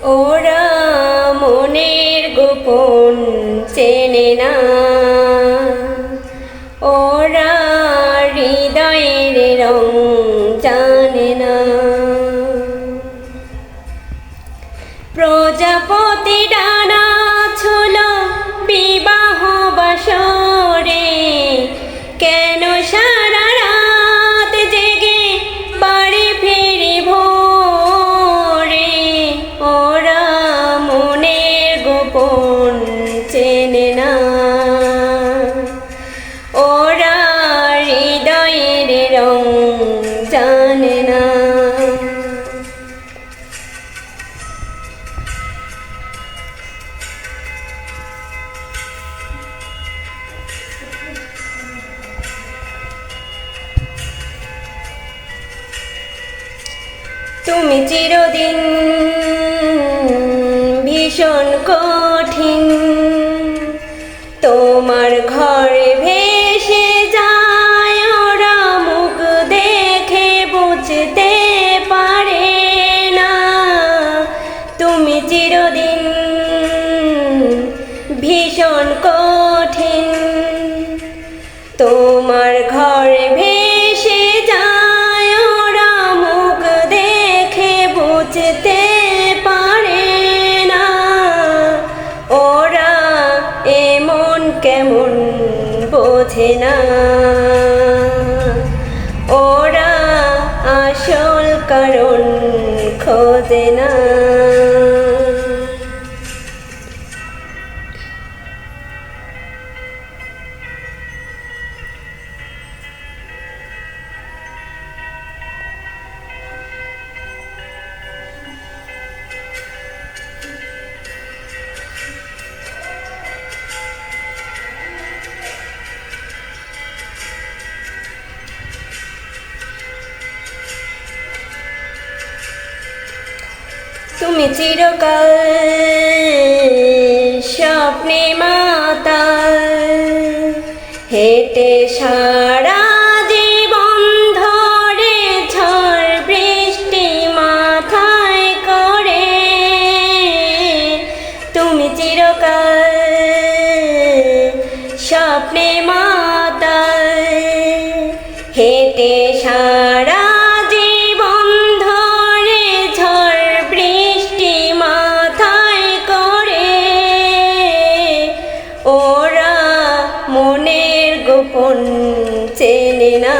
ওরা মনের গোপন চেনে না, ওরা হৃদয়ের রং জানে না। প্রজাপতি ডানা ছিল বিবাহ বাসরে, কেন সারা রাত জেগে বাড়ি ফিরি ভোরে। ওরা মনের গোপন চেনে না, ওরা হৃদয়ের রং জানে না। তুমি চিরদিন ভীষণ কঠিন, তোমার ঘরে ভেসে যায় ওরা মুখ দেখে বুঝতে পারে না। তুমি চিরদিন ভীষণ কঠিন, তোমার ঘরে ভেসে যায় ওরা মুখ দেখে বুঝতে পারে না। ওরা এমন কেমন বোঝে না, ওরা আসল কারণ খোঁজে না। তুমি চিরকাল স্বপ্নে মাতাল, হেঁটে সারা জীবন ধরে ঝড় বৃষ্টি মাথায় করে। তুমি চিরকাল স্বপ্নে মাতাল, হেঁটে সারা মনের গোপন চেনে না।